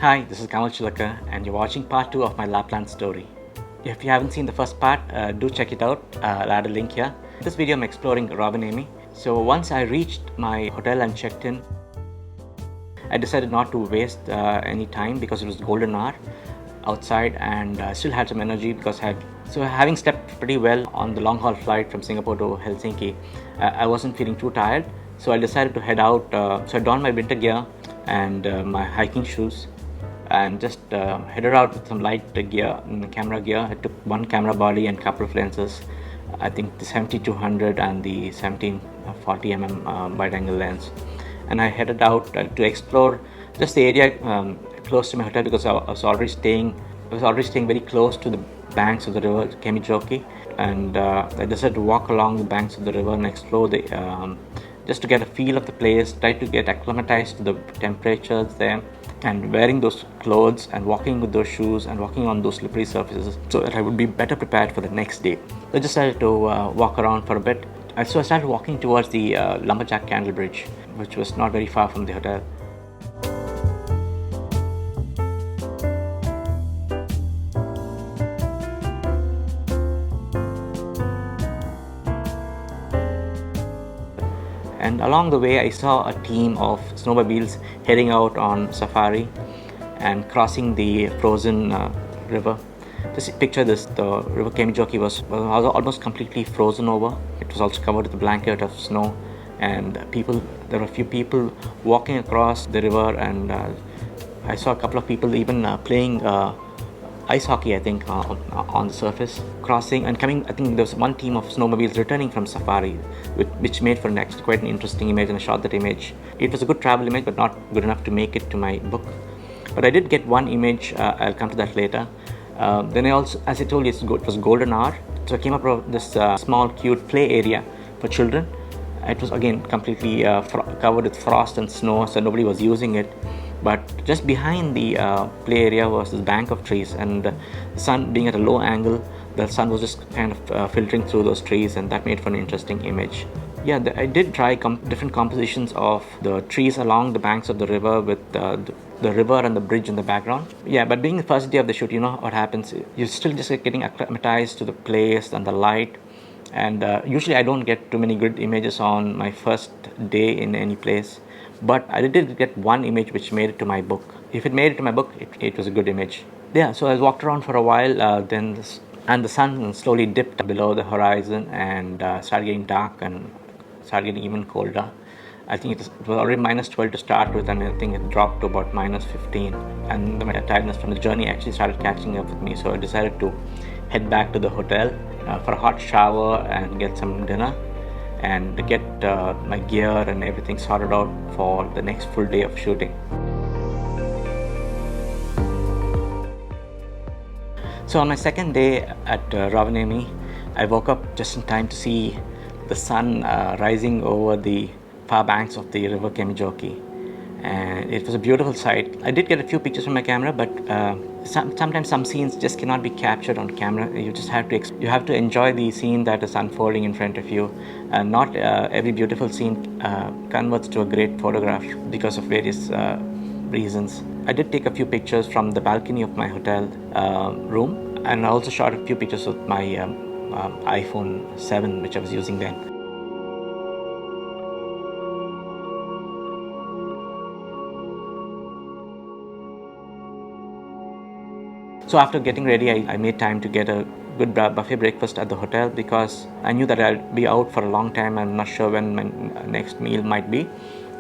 Hi, this is Kamal Chilaka, and you're watching part 2 of my Lapland story. If you haven't seen the first part, do check it out. I'll add a link here. In this video, I'm exploring Rovaniemi. So once I reached my hotel and checked in, I decided not to waste any time because it was golden hour outside, and I still had some energy because having slept pretty well on the long haul flight from Singapore to Helsinki, I wasn't feeling too tired. So I decided to head out. So I donned my winter gear and my hiking shoes, and just headed out with some light gear, camera gear. I took one camera body and couple of lenses. I think the 70-200 and the 17-40 wide angle lens. And I headed out to explore just the area close to my hotel because I was already staying very close to the banks of the river Kemijoki, and I decided to walk along the banks of the river and explore just to get a feel of the place, try to get acclimatized to the temperatures there, and wearing those clothes and walking with those shoes and walking on those slippery surfaces so that I would be better prepared for the next day. So I decided to walk around for a bit. So I started walking towards the Lumberjack Candle Bridge, which was not very far from the hotel. And along the way, I saw a team of snowmobiles heading out on safari and crossing the frozen river. Just picture this: the river Kemijoki was almost completely frozen over. It was also covered with a blanket of snow, and there were a few people walking across the river, and I saw a couple of people even playing ice hockey, I think, on the surface, crossing and coming. I think there was one team of snowmobiles returning from safari, which made for quite an interesting image, and I shot that image. It was a good travel image, but not good enough to make it to my book. But I did get one image. I'll come to that later. Then I also, as I told you, it was golden hour, so I came up with this small, cute play area for children. It was again completely covered with frost and snow, so nobody was using it. But just behind the play area was this bank of trees, and the sun being at a low angle, the sun was just kind of filtering through those trees, and that made for an interesting image. Yeah, I did try different compositions of the trees along the banks of the river with the river and the bridge in the background. Yeah, but being the first day of the shoot, you know what happens. You're still just getting acclimatized to the place and the light. And usually I don't get too many good images on my first day in any place. But I did get one image which made it to my book. If it made it to my book, it was a good image. Yeah, so I walked around for a while, and the sun slowly dipped below the horizon and started getting dark and started getting even colder. I think it was already -12 to start with, and I think it dropped to about -15. And my tiredness from the journey actually started catching up with me, so I decided to head back to the hotel for a hot shower and get some dinner, and to get my gear and everything sorted out for the next full day of shooting. So on my second day at Rovaniemi, I woke up just in time to see the sun rising over the far banks of the river Kemijoki, and it was a beautiful sight. I did get a few pictures from my camera, but sometimes some scenes just cannot be captured on camera. You just have to enjoy the scene that is unfolding in front of you, and not every beautiful scene converts to a great photograph because of various reasons. I did take a few pictures from the balcony of my hotel room, and I also shot a few pictures with my iPhone 7, which I was using then. So after getting ready, I made time to get a good buffet breakfast at the hotel because I knew that I'll be out for a long time. I'm not sure when my next meal might be.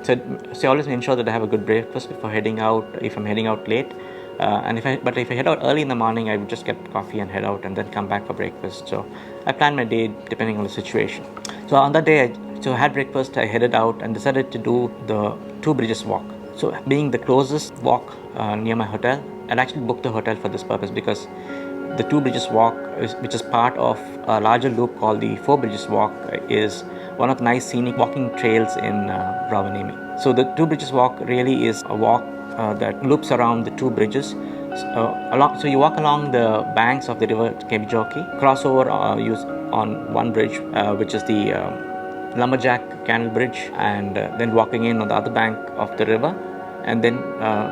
So I always ensure that I have a good breakfast before heading out, if I'm heading out late. But if I head out early in the morning, I would just get coffee and head out and then come back for breakfast. So I plan my day depending on the situation. So on that day, I had breakfast, I headed out and decided to do the Two Bridges walk. So being the closest walk near my hotel, I'd actually booked the hotel for this purpose because the Two Bridges walk, which is part of a larger loop called the Four Bridges walk, is one of the nice scenic walking trails in Rovaniemi. So the Two Bridges walk really is a walk that loops around the two bridges. So you walk along the banks of the river Kemijoki, cross over on one bridge, which is the Lumberjack Canal Bridge, and then walking in on the other bank of the river, and then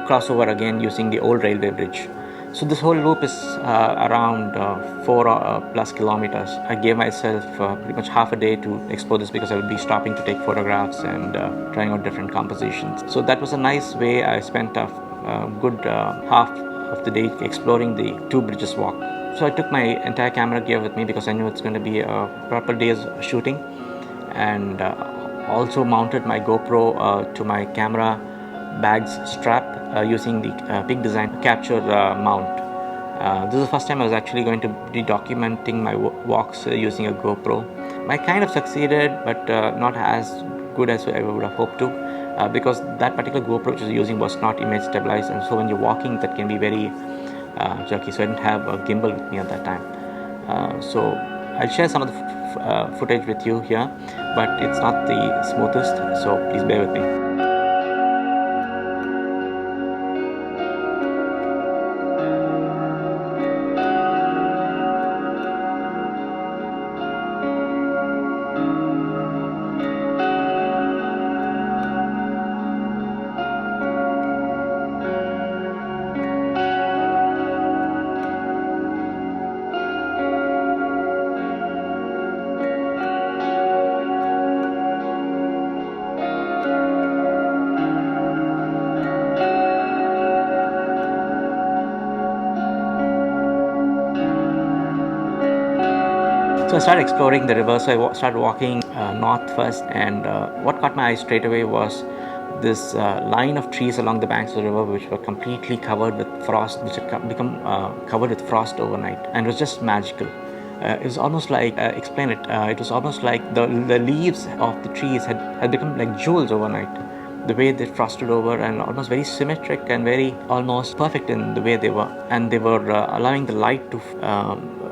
cross over again using the old railway bridge. So this whole loop is around 4 plus kilometers. I gave myself pretty much half a day to explore this because I would be stopping to take photographs and trying out different compositions. So that was a nice way. I spent a good half of the day exploring the two bridges walk. So I took my entire camera gear with me because I knew it's going to be a proper day's shooting, and also mounted my GoPro to my camera bag's strap using the Big Design capture mount. This is the first time I was actually going to be documenting my walks using a GoPro. I kind of succeeded, but not as good as I would have hoped to, because that particular GoPro which I was using was not image stabilized, and so when you're walking, that can be very jerky. So I didn't have a gimbal with me at that time. So I'll share some of the footage with you here, but it's not the smoothest, so please bear with me. So I started exploring the river. So I started walking north first, and what caught my eye straight away was this line of trees along the banks of the river, which were completely covered with frost, which had become covered with frost overnight, and it was just magical. It was almost like, explain it, it was almost like the leaves of the trees had become like jewels overnight. The way they frosted over, and almost very symmetric and very almost perfect in the way they were, and they were allowing the light to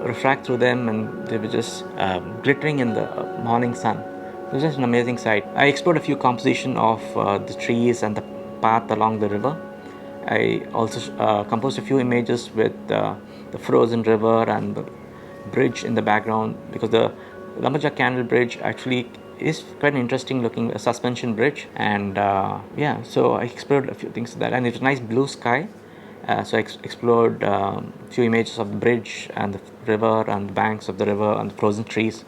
refract through them, and they were just glittering in the morning sun. It was just an amazing sight. I explored a few composition of the trees and the path along the river. I also composed a few images with the frozen river and the bridge in the background, because the Lumberjack Canal Bridge actually is quite an interesting looking suspension bridge. And yeah, so I explored a few things that, and it was nice blue sky. So I explored a few images of the bridge and the river and the banks of the river and the frozen trees.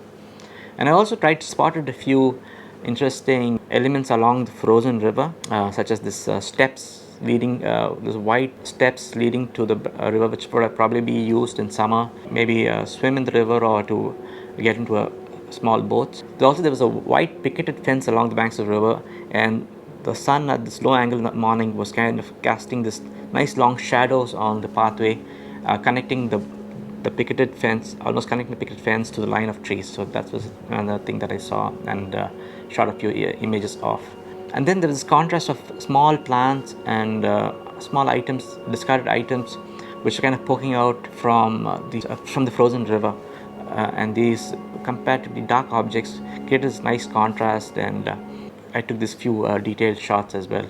And I also spotted a few interesting elements along the frozen river, such as this steps leading, these white steps leading to the river, which would probably be used in summer, maybe swim in the river or to get into a small boats. There was a white picketed fence along the banks of the river, and the sun at this low angle in the morning was kind of casting this nice long shadows on the pathway, connecting the picketed fence, almost connecting the picketed fence to the line of trees. So that was another thing that I saw and shot a few images of. And then there was this contrast of small plants and small items, discarded items, which are kind of poking out from from the frozen river, and these comparatively dark objects created this nice contrast. And I took these few detailed shots as well,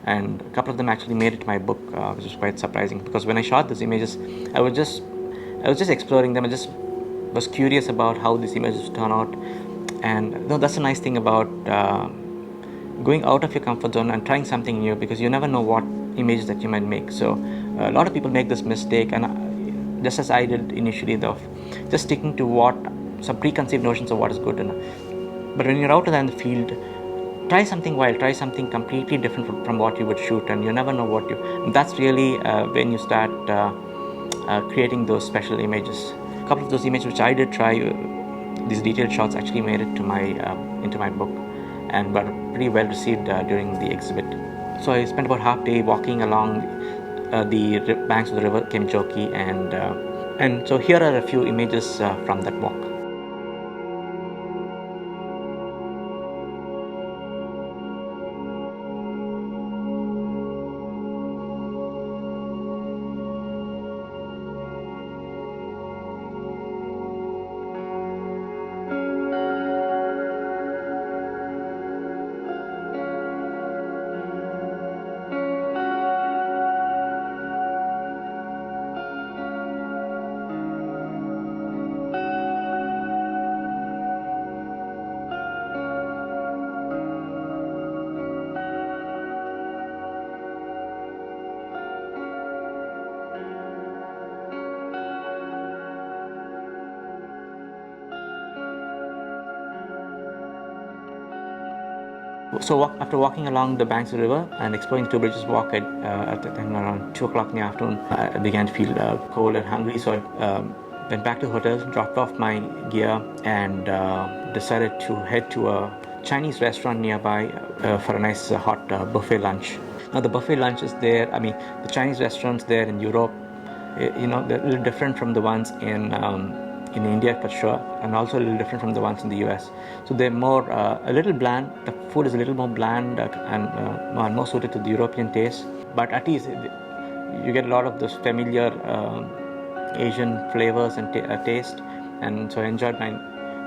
and a couple of them actually made it to my book, which was quite surprising, because when I shot these images, I was just exploring them. I just was curious about how these images turn out. And that's a nice thing about going out of your comfort zone and trying something new, because you never know what images that you might make. So a lot of people make this mistake, and just as I did initially, of just sticking to some preconceived notions of what is good enough. But when you're out there in the field, try something wild, try something completely different from what you would shoot, and you never know what that's really when you start creating those special images. A couple of those images which I did try, these detailed shots, actually made it to my into my book, and were pretty well received during the exhibit. So I spent about half day walking along the banks of the river Kemijoki, and so here are a few images from that walk. So after walking along the banks of the river and exploring the two bridges walk at I think around 2 o'clock in the afternoon, I began to feel cold and hungry. So I went back to the hotel, dropped off my gear, and decided to head to a Chinese restaurant nearby for a nice hot buffet lunch. Now the buffet lunch is there. I mean, the Chinese restaurants there in Europe, they're a little different from the ones in India for sure, and also a little different from the ones in the US. So they're more a little bland. The food is a little more bland and more suited to the European taste. But at least you get a lot of those familiar Asian flavors and taste. And so I enjoyed my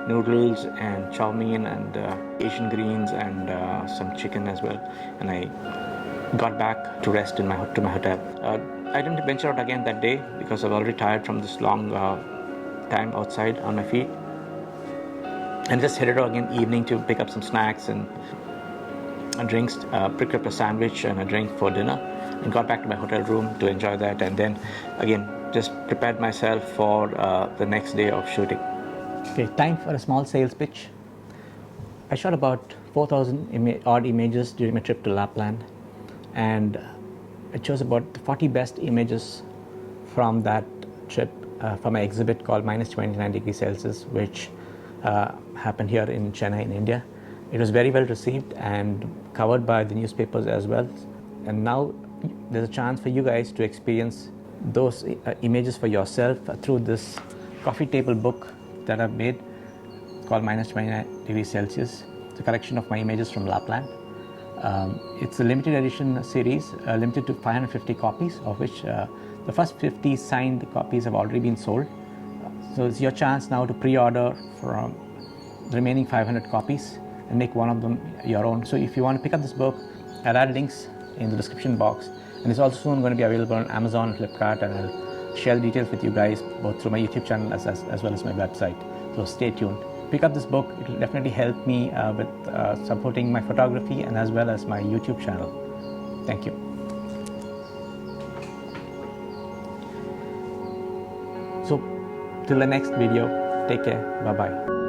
noodles and chow mein and Asian greens and some chicken as well. And I got back to rest to my hotel. I didn't venture out again that day because I was already tired from this long time outside on my feet, and just headed out again evening to pick up some snacks and drinks, picked up a sandwich and a drink for dinner, and got back to my hotel room to enjoy that, and then again just prepared myself for the next day of shooting. Okay, time for a small sales pitch. I shot about 4,000 odd images during my trip to Lapland, and I chose about the 40 best images from that trip for my exhibit called minus 29 degrees Celsius, which happened here in Chennai in India. It was very well received and covered by the newspapers as well. And now there's a chance for you guys to experience those images for yourself through this coffee table book that I've made called minus 29 degrees Celsius. It's a collection of my images from Lapland. It's a limited edition series, limited to 550 copies, of which the first 50 signed copies have already been sold. So it's your chance now to pre-order from the remaining 500 copies and make one of them your own. So if you want to pick up this book, I'll add links in the description box, and it's also soon going to be available on Amazon and Flipkart, and I'll share the details with you guys both through my YouTube channel as well as my website. So stay tuned. Pick up this book. It will definitely help me with supporting my photography and as well as my YouTube channel. Thank you. So till the next video, take care. Bye bye.